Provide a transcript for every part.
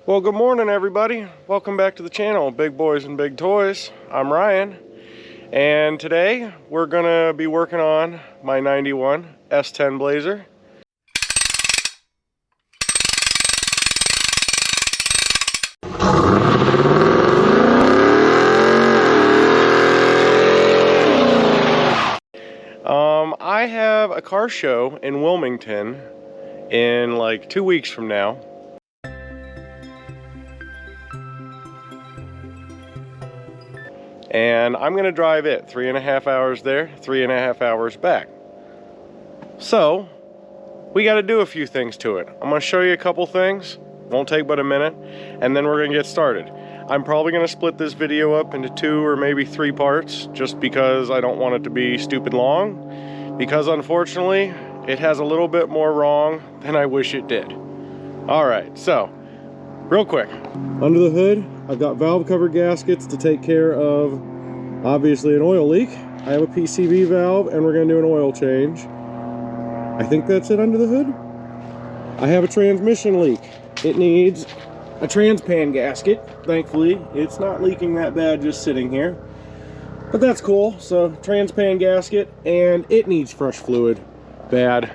Well, good morning, everybody. Welcome back to the channel, Big Boys and Big Toys. I'm Ryan, and today we're gonna be working on my 91 S10 Blazer. I have a car show in Wilmington in like 2 weeks from now. And I'm gonna drive it 3.5 hours there, 3.5 hours back. So we got to do a few things to it. I'm gonna show you a couple things, won't take but a minute, and then we're gonna get started. I'm probably gonna split this video up into 2 or maybe 3 parts, just because I don't want it to be stupid long, because unfortunately it has a little bit more wrong than I wish it did. All right, so real quick, under the hood I've got valve cover gaskets to take care of obviously an oil leak. I have a PCV valve and we're going to do an oil change. I think that's it under the hood. I have a transmission leak. It needs a transpan gasket. Thankfully it's not leaking that bad just sitting here, but that's cool. So transpan gasket, and it needs fresh fluid bad.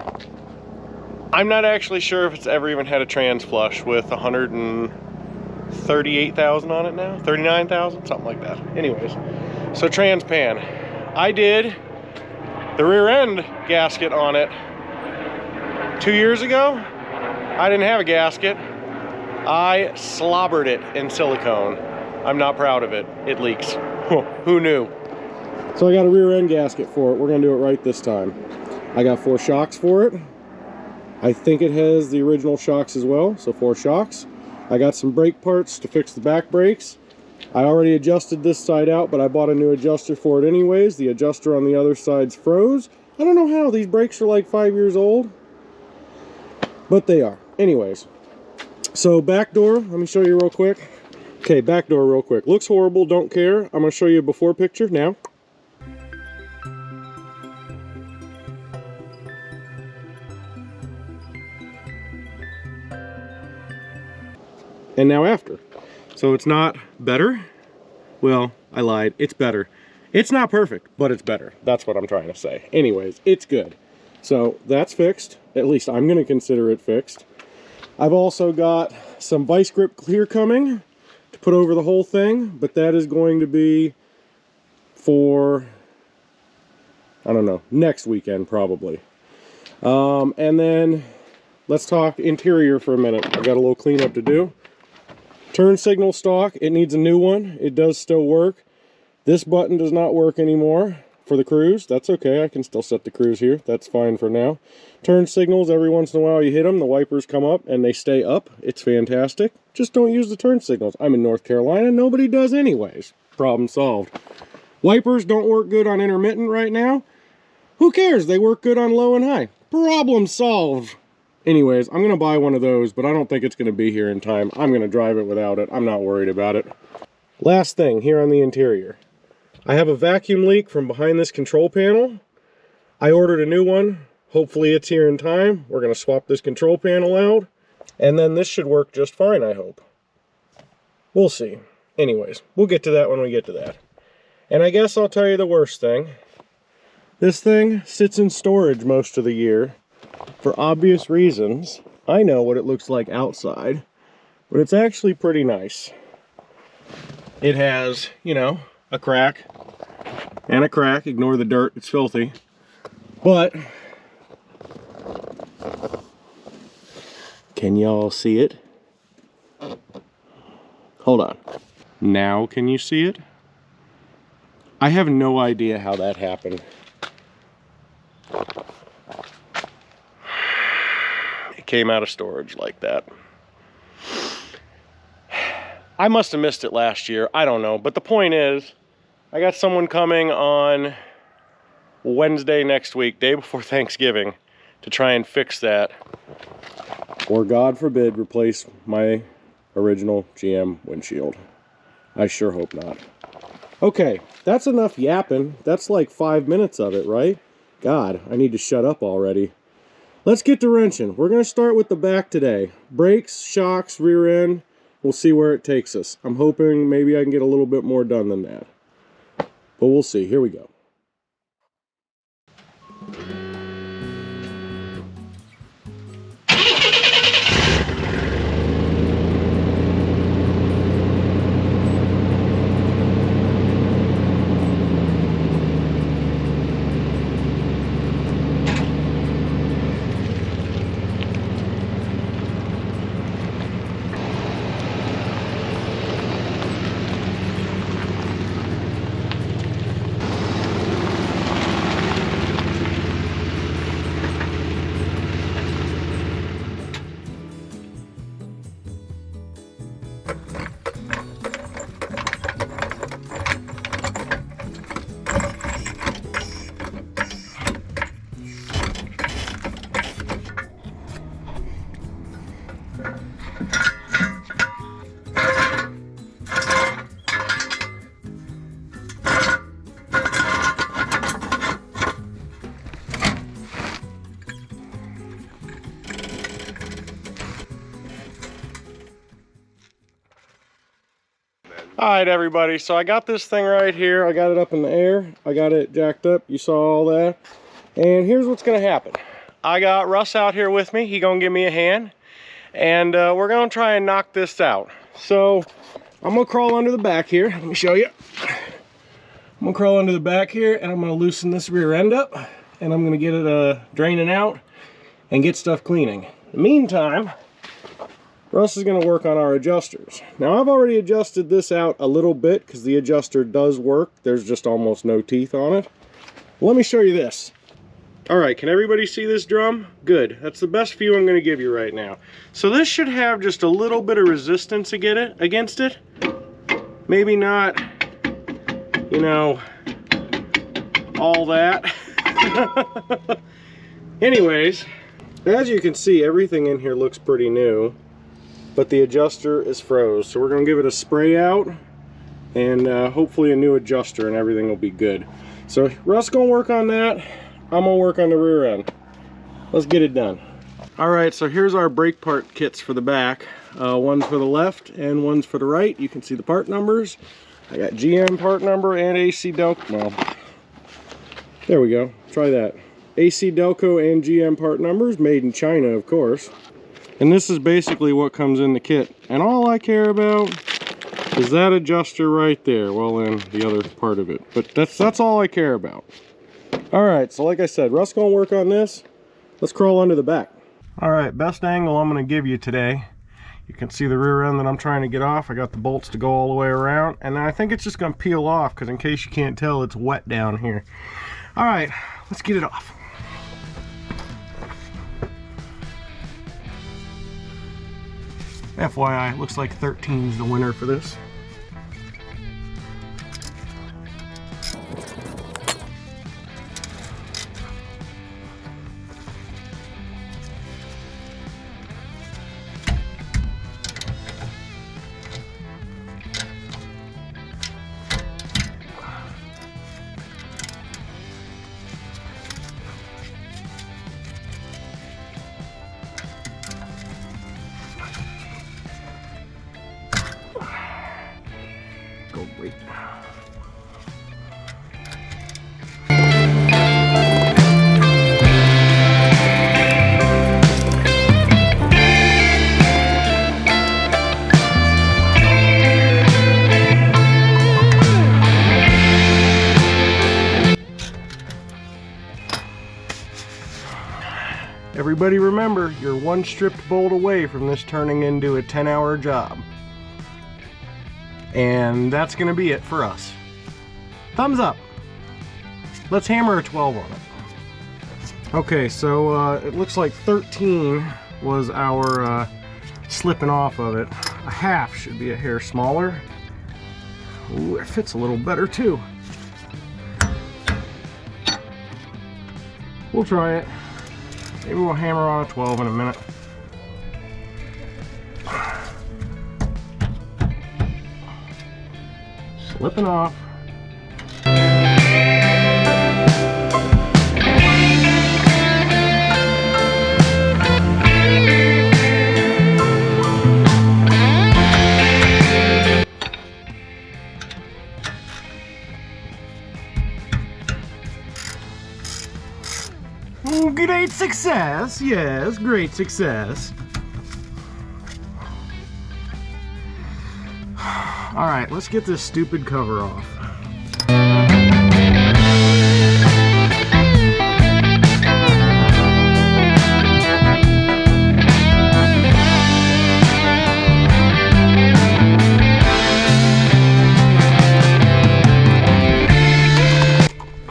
I'm not actually sure if it's ever even had a trans flush with 138,000 on it now, 39,000, something like that. Anyways, so transpan. I did the rear end gasket on it 2 years ago. I didn't have a gasket. I slobbered it in silicone. I'm not proud of it. It leaks. Who knew? So I got a rear end gasket for it. We're gonna do it right this time. I got 4 shocks for it. I think it has the original shocks as well, so 4 shocks. I got some brake parts to fix the back brakes. I already adjusted this side out, but I bought a new adjuster for it anyways. The adjuster on the other side's froze. I don't know how. These brakes are like 5 years old, but they are. Anyways, so back door, let me show you real quick. Okay, back door real quick. Looks horrible, don't care. I'm gonna show you a before picture now. And now after. So it's not better. Well, I lied. It's better. It's not perfect, but it's better. That's what I'm trying to say. Anyways, it's good. So that's fixed. At least I'm going to consider it fixed. I've also got some vice grip clear coming to put over the whole thing, but that is going to be for, I don't know, next weekend probably. And then let's talk interior for a minute. I've got a little cleanup to do. Turn signal stock, it needs a new one. It does still work. This button does not work anymore for the cruise. That's okay, I can still set the cruise here. That's fine for now. Turn signals, every once in a while you hit them, the wipers come up and they stay up. It's fantastic. Just don't use the turn signals. I'm in North Carolina, nobody does anyways. Problem solved. Wipers don't work good on intermittent right now. Who cares? They work good on low and high. Problem solved. Anyways, I'm going to buy one of those, but I don't think it's going to be here in time. I'm going to drive it without it. I'm not worried about it. Last thing here on the interior. I have a vacuum leak from behind this control panel. I ordered a new one. Hopefully it's here in time. We're going to swap this control panel out. And then this should work just fine, I hope. We'll see. Anyways, we'll get to that when we get to that. And I guess I'll tell you the worst thing. This thing sits in storage most of the year. For obvious reasons. I know what it looks like outside, but it's actually pretty nice. It has, you know, a crack and a crack. Ignore the dirt, it's filthy. But can y'all see it? Hold on. Now can you see it? I have no idea how that happened. Came out of storage like that. I must have missed it last year. I don't know. But the point is, I got someone coming on Wednesday next week, day before Thanksgiving, to try and fix that. Or God forbid, replace my original GM windshield. I sure hope not. Okay, that's enough yapping. That's like 5 minutes of it, right? God, I need to shut up already. Let's get to wrenching. We're going to start with the back today. Brakes, shocks, rear end, We'll see where it takes us. I'm hoping maybe I can get a little bit more done than that. But we'll see. Here we go. Alright everybody, so I got this thing right here. I got it up in the air. I got it jacked up. You saw all that. And here's what's going to happen. I got Russ out here with me. He going to give me a hand. And we're going to try and knock this out. So I'm going to crawl under the back here. Let me show you. I'm going to crawl under the back here and I'm going to loosen this rear end up. And I'm going to get it draining out and get stuff cleaning. In the meantime, Russ is going to work on our adjusters. Now I've already adjusted this out a little bit because the adjuster does work. There's just almost no teeth on it. Let me show you this. Alright, can everybody see this drum? Good. That's the best view I'm going to give you right now. So this should have just a little bit of resistance against it. Maybe not, you know, all that. Anyways, as you can see, everything in here looks pretty new. But the adjuster is froze, so we're going to give it a spray out and hopefully a new adjuster and everything will be good. So Russ going to work on that. I'm going to work on the rear end. Let's get it done. Alright, so here's our brake part kits for the back. One's for the left and one's for the right. You can see the part numbers. I got GM part number and AC Delco. Well, there we go. Try that. AC Delco and GM part numbers, made in China, of course. And this is basically what comes in the kit. And all I care about is that adjuster right there. Well, and the other part of it. But that's all I care about. Alright, so like I said, Russ gonna work on this. Let's crawl under the back. Alright, best angle I'm gonna give you today. You can see the rear end that I'm trying to get off. I got the bolts to go all the way around. And I think it's just gonna peel off, because in case you can't tell, it's wet down here. Alright, let's get it off. FYI, it looks like 13 is the winner for this. Go great. Everybody remember, you're one stripped bolt away from this turning into a 10-hour job. And that's going to be it for us. Thumbs up. Let's hammer a 12 on it. Okay, so it looks like 13 was our slipping off of it. A half should be a hair smaller. Ooh, it fits a little better too. We'll try it. Maybe we'll hammer on a 12 in a minute. Slipping off. success, yes, great success. All right, let's get this stupid cover off.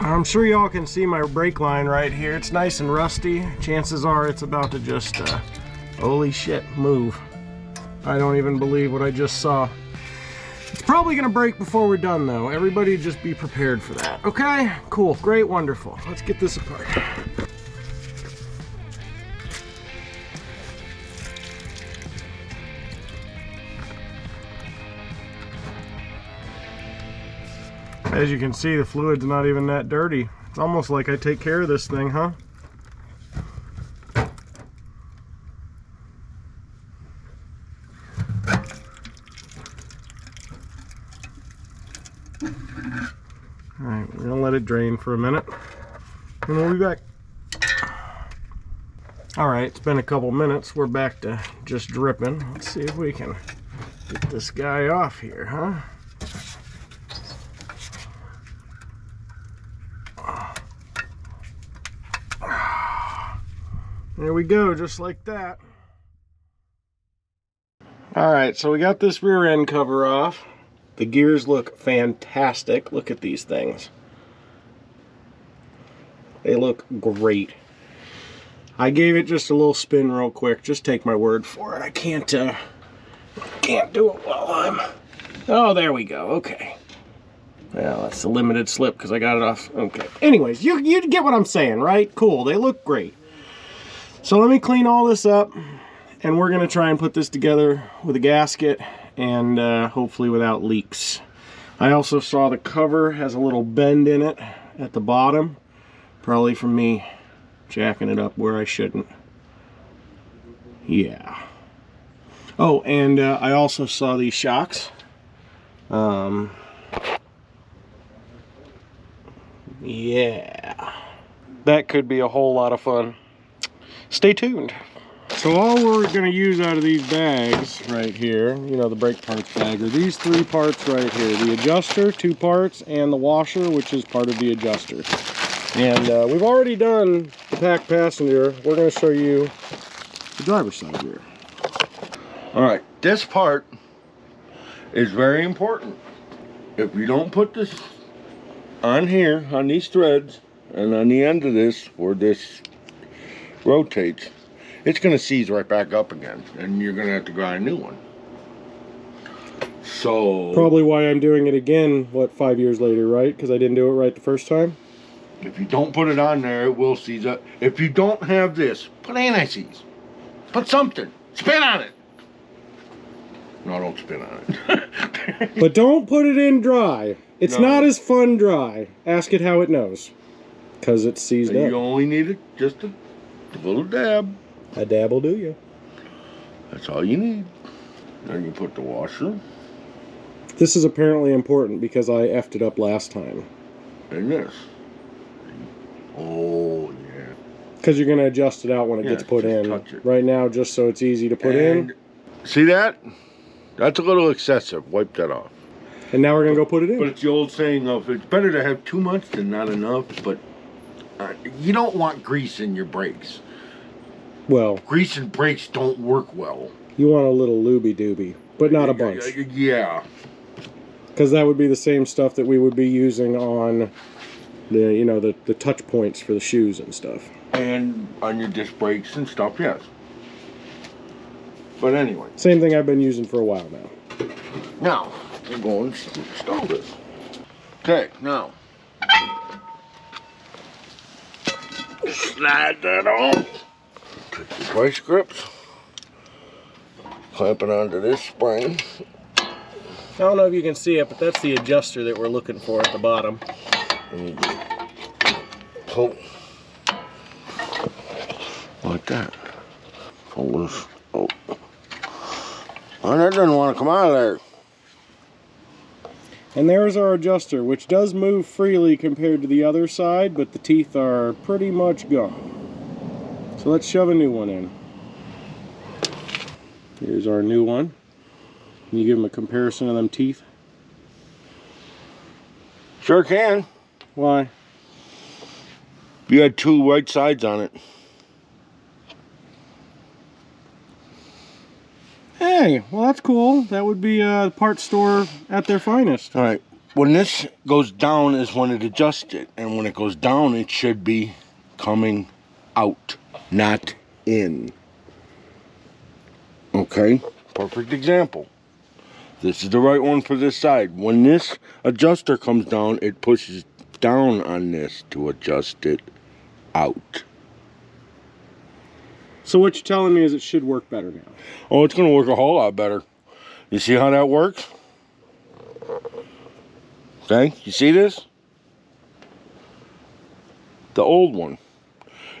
I'm sure y'all can see my brake line right here. It's nice and rusty. Chances are it's about to just, holy shit, move. I don't even believe what I just saw. It's probably gonna break before we're done though. Everybody just be prepared for that. Okay, cool, great, wonderful. Let's get this apart. As you can see, the fluid's not even that dirty. It's almost like I take care of this thing, huh? Alright, we're gonna let it drain for a minute, and we'll be back. Alright, it's been a couple minutes. We're back to just dripping. Let's see if we can get this guy off here, huh? There we go, just like that. Alright, so we got this rear end cover off. The gears look fantastic. Look at these things. They look great. I gave it just a little spin real quick. Just take my word for it. I can't do it while I'm... Oh, there we go. Okay. Well, that's a limited slip because I got it off. Okay. Anyways, you get what I'm saying, right? Cool. They look great. So let me clean all this up, and we're going to try and put this together with a gasket and hopefully without leaks. I also saw the cover has a little bend in it at the bottom, probably from me jacking it up where I shouldn't. Yeah. Oh, and I also saw these shocks. Yeah. That could be a whole lot of fun. Stay tuned. So all we're going to use out of these bags right here, you know, the brake parts bag, are these three parts right here. The adjuster, 2 parts, and the washer, which is part of the adjuster. And we've already done the pack passenger. We're going to show you the driver's side here. All right, this part is very important. If you don't put this on here, on these threads, and on the end of this, where this rotates, it's going to seize right back up again, and you're going to have to buy a new one. So probably why I'm doing it again, what, 5 years later, right? Because I didn't do it right the first time. If you don't put it on there, it will seize up. If you don't have this, put anti-seize. Put something. Spin on it. No, don't spin on it. But don't put it in dry. It's not as fun dry. Ask it how it knows. Because it's seized up. You only need it just a little dab. A dab will do you. That's all you need. Then you put the washer. This is apparently important because I effed it up last time. And this. Oh, yeah. Because you're going to adjust it out when it gets put in. Right now, just so it's easy to put in. See that? That's a little excessive. Wipe that off. And now we're going to go put it in. But it's the old saying of, it's better to have too much than not enough, but you don't want grease in your brakes. Well, grease and brakes don't work well. You want a little looby-dooby, but not a bunch. Yeah. Because that would be the same stuff that we would be using on the, you know, the touch points for the shoes and stuff. And on your disc brakes and stuff, yes. But anyway. Same thing I've been using for a while now. Now, we're going to install this. Okay, now. Slide that on. Take the vice grips. Clamp it onto this spring. I don't know if you can see it, but that's the adjuster that we're looking for at the bottom. And you pull. Like that. Pull this. Oh. Oh, that doesn't want to come out of there. And there's our adjuster, which does move freely compared to the other side, but the teeth are pretty much gone. So let's shove a new one in. Here's our new one. Can you give them a comparison of them teeth? Sure can. Why? You had two right sides on it. Hey, well that's cool. That would be a parts store at their finest. All right. When this goes down is when it adjusts it. And when it goes down, it should be coming out, not in. Okay? Perfect example. This is the right one for this side. When this adjuster comes down, it pushes down on this to adjust it out. So what you're telling me is it should work better now. Oh, it's going to work a whole lot better. You see how that works? Okay, you see this? The old one.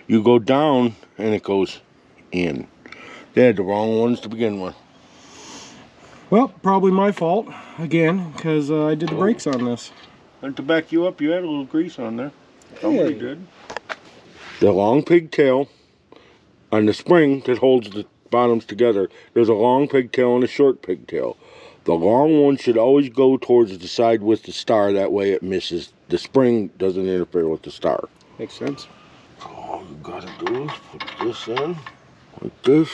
You go down and it goes in. They had the wrong ones to begin with. Well, probably my fault, again, because I did the brakes on this. And to back you up, you had a little grease on there. Somebody did. The long pigtail on the spring that holds the bottoms together, there's a long pigtail and a short pigtail. The long one should always go towards the side with the star, that way it misses. The spring doesn't interfere with the star. Makes sense. All you gotta do is put this in, like this.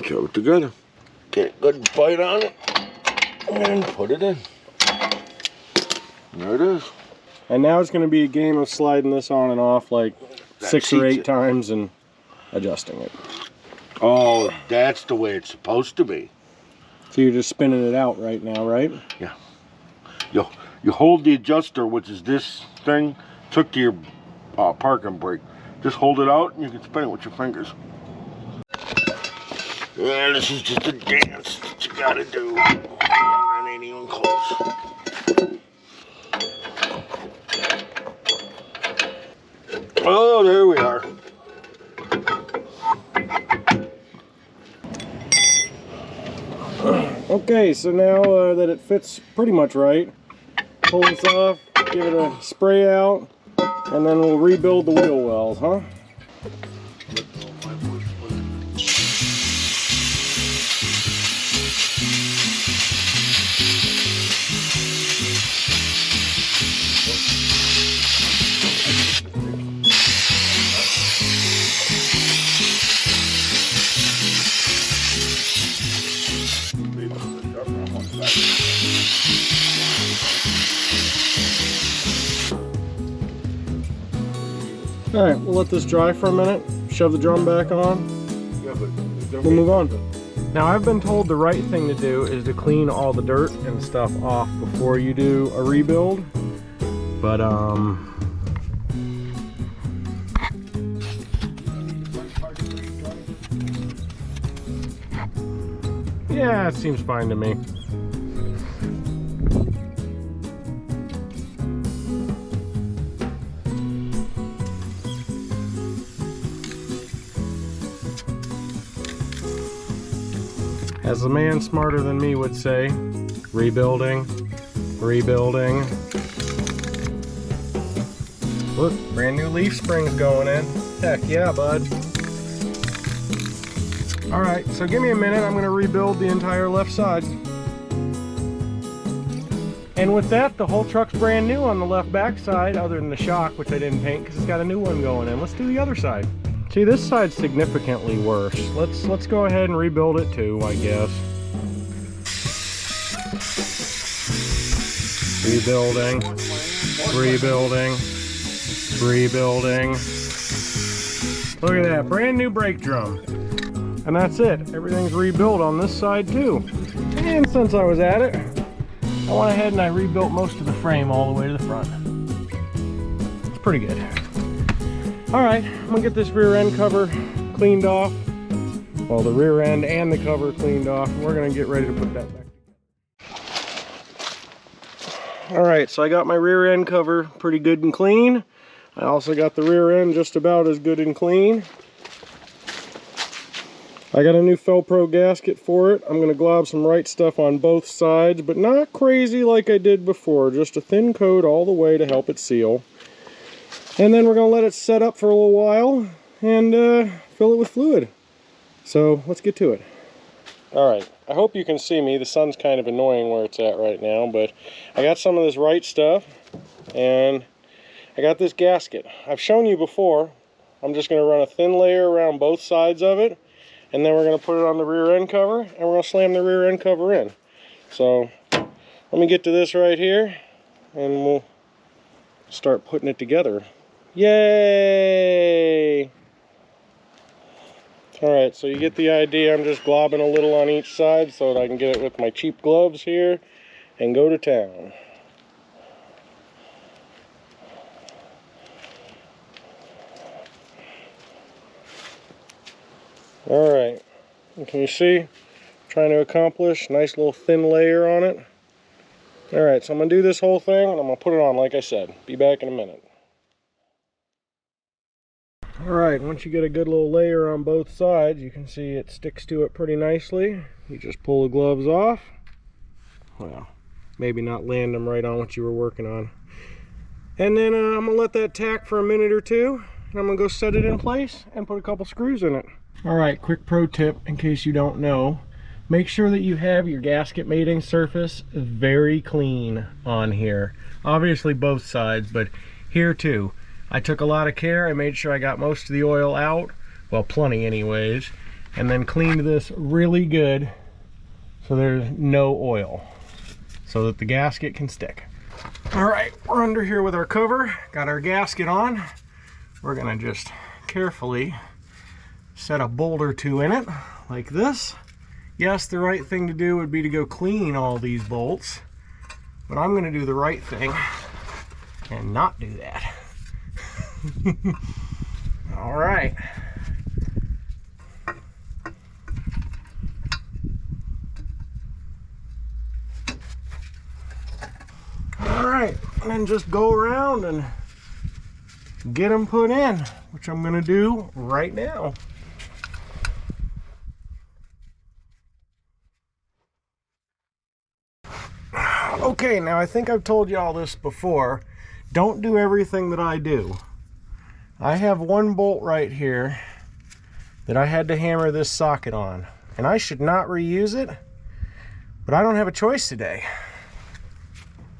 Shove it together. Get a good bite on it, and put it in. There it is. And now it's going to be a game of sliding this on and off like That 6 or 8 it. times and adjusting it. Oh, that's the way it's supposed to be. So you're just spinning it out right now, right? Yeah. You hold the adjuster, which is this thing, took to your parking brake. Just hold it out and you can spin it with your fingers. Yeah, this is just a dance that you gotta do. It ain't even close. Oh, there we are. Okay, so now that it fits pretty much right, pull this off, give it a spray out, and then we'll rebuild the wheel wells, huh? Alright, we'll let this dry for a minute, shove the drum back on, we'll move on. Now I've been told the right thing to do is to clean all the dirt and stuff off before you do a rebuild, but yeah, it seems fine to me. As a man smarter than me would say, rebuilding, rebuilding. Look, brand new leaf springs going in. Heck yeah, bud. All right, so give me a minute. I'm gonna rebuild the entire left side. And with that, the whole truck's brand new on the left back side, other than the shock, which I didn't paint because it's got a new one going in. Let's do the other side. See, this side's significantly worse. Let's go ahead and rebuild it too, I guess. Rebuilding, rebuilding, rebuilding. Look at that, brand new brake drum. And that's it. Everything's rebuilt on this side too. And since I was at it, I went ahead and I rebuilt most of the frame all the way to the front. It's pretty good. All right, I'm gonna get this rear end cover cleaned off. Well, the rear end and the cover cleaned off. We're gonna get ready to put that back together. All right, so I got my rear end cover pretty good and clean. I also got the rear end just about as good and clean. I got a new Felpro gasket for it. I'm gonna glob some right stuff on both sides, but not crazy like I did before. Just a thin coat all the way to help it seal. And then we're going to let it set up for a little while and fill it with fluid. So let's get to it. Alright, I hope you can see me. The sun's kind of annoying where it's at right now, but I got some of this right stuff and I got this gasket. I've shown you before. I'm just going to run a thin layer around both sides of it, and then we're going to put it on the rear end cover and we're going to slam the rear end cover in. So let me get to this right here and we'll start putting it together. Yay! Alright, so you get the idea. I'm just globbing a little on each side so that I can get it with my cheap gloves here and go to town. Alright, can you see? I'm trying to accomplish a nice little thin layer on it. Alright, so I'm going to do this whole thing and I'm going to put it on like I said. Be back in a minute. Alright, once you get a good little layer on both sides, you can see it sticks to it pretty nicely. You just pull the gloves off. Well, maybe not land them right on what you were working on. And then I'm going to let that tack for a minute or two. And I'm going to go set it in place and put a couple screws in it. Alright, quick pro tip in case you don't know. Make sure that you have your gasket mating surface very clean on here. Obviously both sides, but here too. I took a lot of care. I made sure I got most of the oil out, well, plenty anyways, and then cleaned this really good so there's no oil so that the gasket can stick. All right, we're under here with our cover, got our gasket on. We're gonna just carefully set a bolt or two in it like this. Yes, the right thing to do would be to go clean all these bolts, but I'm gonna do the right thing and not do that. All right. All right, and then just go around and get them put in, which I'm going to do right now. Okay, now I think I've told you all this before. Don't do everything that I do. I have one bolt right here that I had to hammer this socket on, and I should not reuse it, but I don't have a choice today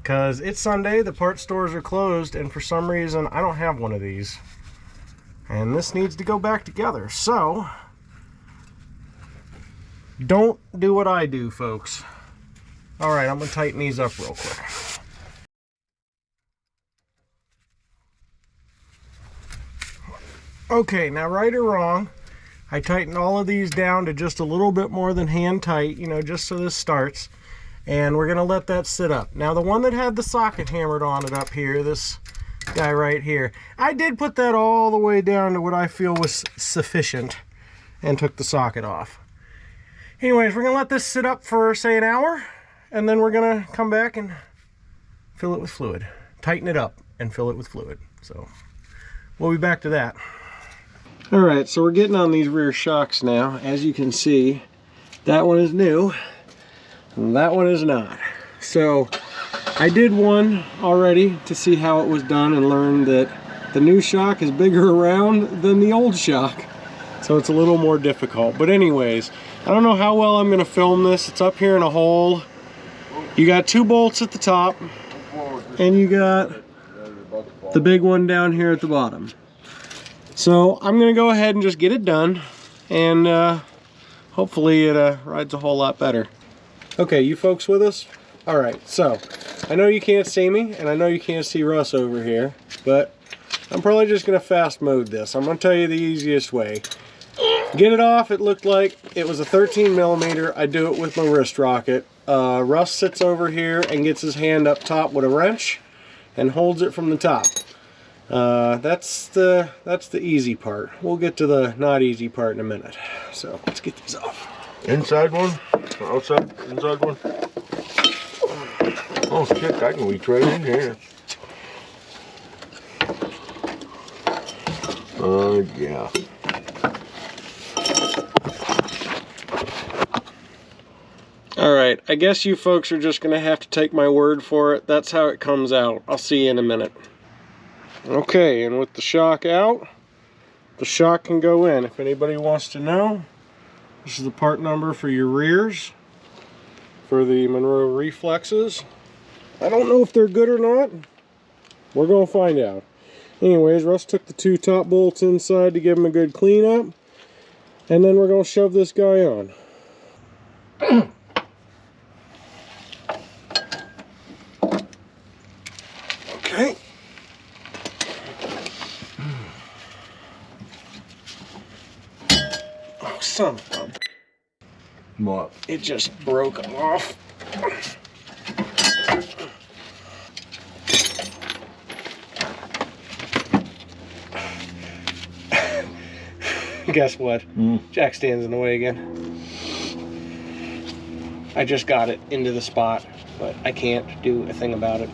because it's Sunday, the parts stores are closed, and for some reason I don't have one of these, and this needs to go back together. So don't do what I do, folks. All right, I'm gonna tighten these up real quick. Okay, now right or wrong, I tightened all of these down to just a little bit more than hand tight, you know, just so this starts. And we're gonna let that sit up. Now the one that had the socket hammered on it up here, this guy right here, I did put that all the way down to what I feel was sufficient and took the socket off. Anyways, we're gonna let this sit up for, say, an hour, and then we're gonna come back and fill it with fluid. Tighten it up and fill it with fluid. So we'll be back to that. All right, so we're getting on these rear shocks now. As you can see, that one is new and that one is not. So I did one already to see how it was done and learned that the new shock is bigger around than the old shock. So it's a little more difficult. But anyways, I don't know how well I'm gonna film this. It's up here in a hole. You got two bolts at the top and you got the big one down here at the bottom. So I'm gonna go ahead and just get it done, and hopefully it rides a whole lot better. Okay, you folks with us? All right, so I know you can't see me, and I know you can't see Russ over here, but I'm probably just gonna fast mode this. I'm gonna tell you the easiest way. Get it off. It looked like it was a 13 millimeter. I do it with my wrist rocket. Russ sits over here and gets his hand up top with a wrench and holds it from the top. That's the easy part. We'll get to the not easy part in a minute. So let's get these off. Inside one? Outside? Inside one? Oh shit, I can reach right in here. Yeah. Alright, I guess you folks are just gonna have to take my word for it. That's how it comes out. I'll see you in a minute. Okay, and with the shock out, the shock can go in. If anybody wants to know, this is the part number for your rears, for the Monroe reflexes. I don't know if they're good or not. We're going to find out. Anyways, Russ took the 2 top bolts inside to give them a good cleanup. And then we're going to shove this guy on. Okay. Oh, son of a... What? It just broke off. Guess what? Jack stands in the way again. I just got it into the spot, but I can't do a thing about it.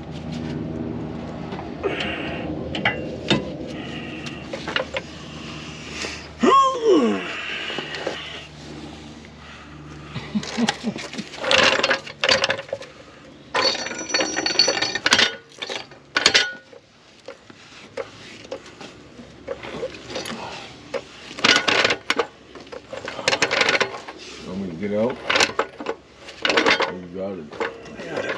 Want me to get out? Oh, you got it. I got it.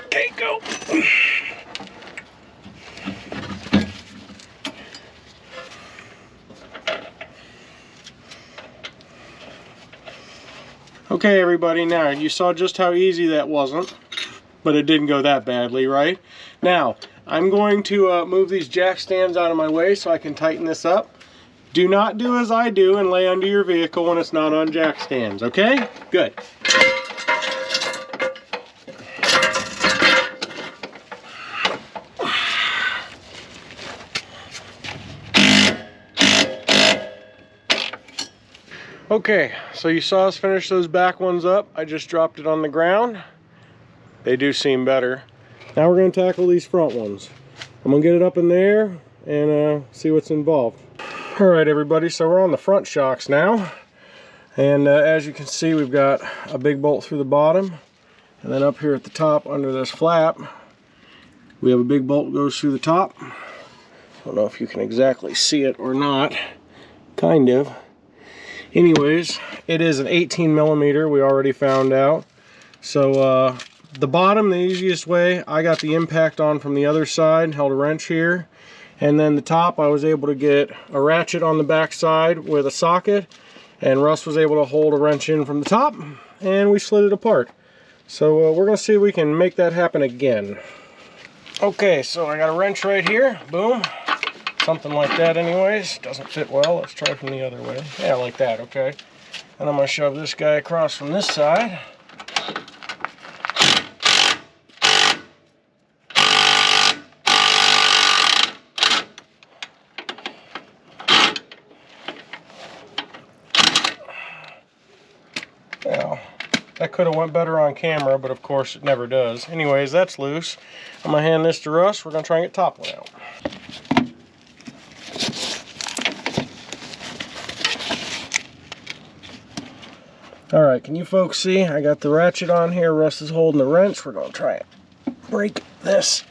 Okay, go. Okay, everybody, now you saw just how easy that wasn't, but it didn't go that badly, right? Now, I'm going to move these jack stands out of my way so I can tighten this up. Do not do as I do and lay under your vehicle when it's not on jack stands, okay? Good. Okay, so you saw us finish those back ones up. I just dropped it on the ground. They do seem better. Now we're going to tackle these front ones. I'm going to get it up in there and see what's involved. All right, everybody, so we're on the front shocks now. And as you can see, we've got a big bolt through the bottom. And then up here at the top under this flap, we have a big bolt that goes through the top. I don't know if you can exactly see it or not. Kind of. Anyways, it is an 18 millimeter, we already found out. So the bottom, the easiest way, I got the impact on from the other side, held a wrench here. And then the top, I was able to get a ratchet on the back side with a socket. And Russ was able to hold a wrench in from the top, and we slid it apart. So we're gonna see if we can make that happen again. Okay, so I got a wrench right here, boom. Something like that anyways, doesn't fit well. Let's try from the other way. Yeah, like that, okay. And I'm gonna shove this guy across from this side. Now, that could have went better on camera, but of course it never does. Anyways, that's loose. I'm gonna hand this to Russ. We're gonna try and get top one out. Alright, can you folks see? I got the ratchet on here. Russ is holding the wrench. We're going to try and break this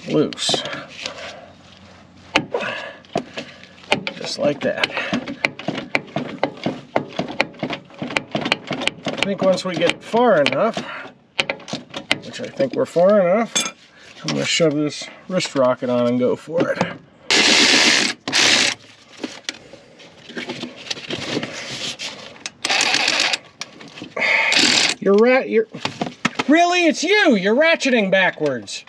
loose. Just like that. I think once we get far enough, which I think we're far enough, I'm going to shove this wrist rocket on and go for it. You're really, it's you! You're ratcheting backwards.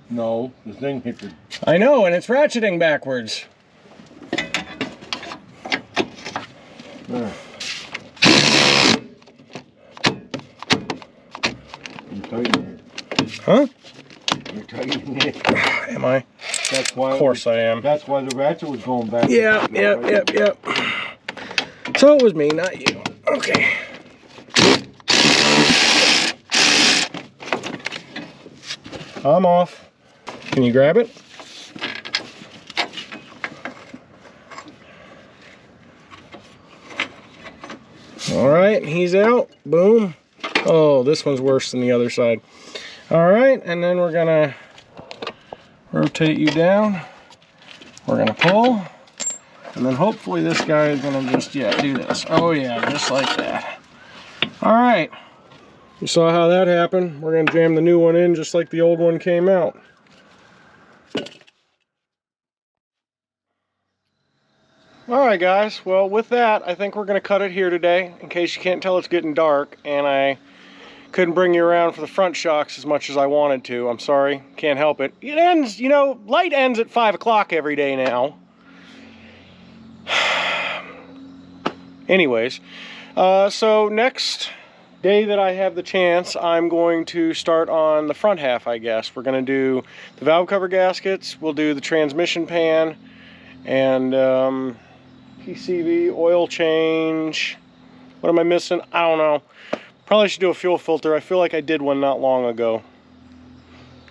No, the thing hit the... I know, and it's ratcheting backwards. There. You're tightening it. Huh? You're tightening it. Am I? That's why. Of course I am. That's why the ratchet was going back. Yep. So it was me, not you. Okay. I'm off. Can you grab it? All right, he's out. Boom. Oh, this one's worse than the other side. All right, and then we're gonna rotate you down. We're gonna pull, and then hopefully this guy is gonna just, yeah, do this. Oh yeah, just like that. All right, you saw how that happened. We're gonna jam the new one in just like the old one came out. All right, guys, well, with that, I think we're gonna cut it here today. In case you can't tell, it's getting dark, and I couldn't bring you around for the front shocks as much as I wanted to. I'm sorry, can't help it. It ends, you know, light ends at 5 o'clock every day now. Anyways, so next day that I have the chance, I'm going to start on the front half, I guess. We're gonna do the valve cover gaskets, we'll do the transmission pan, and PCV, oil change. What am I missing? I don't know. Probably should do a fuel filter. I feel like I did one not long ago.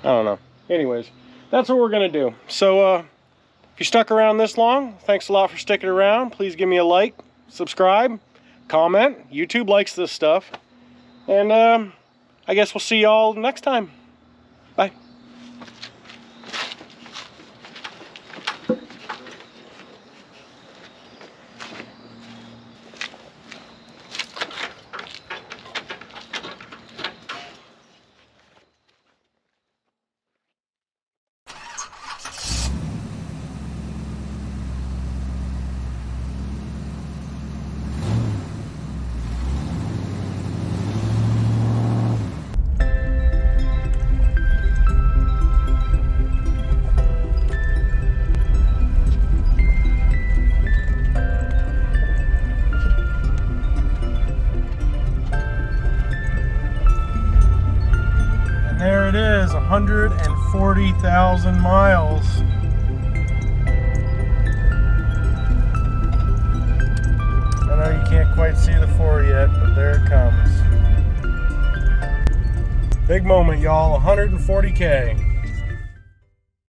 I don't know. Anyways, that's what we're gonna do. So if you stuck around this long, thanks a lot for sticking around. Please give me a like, subscribe, comment. YouTube likes this stuff. And I guess we'll see y'all next time. Bye. There it is, 140,000 miles. I know you can't quite see the 4 yet, but there it comes. Big moment, y'all, 140K.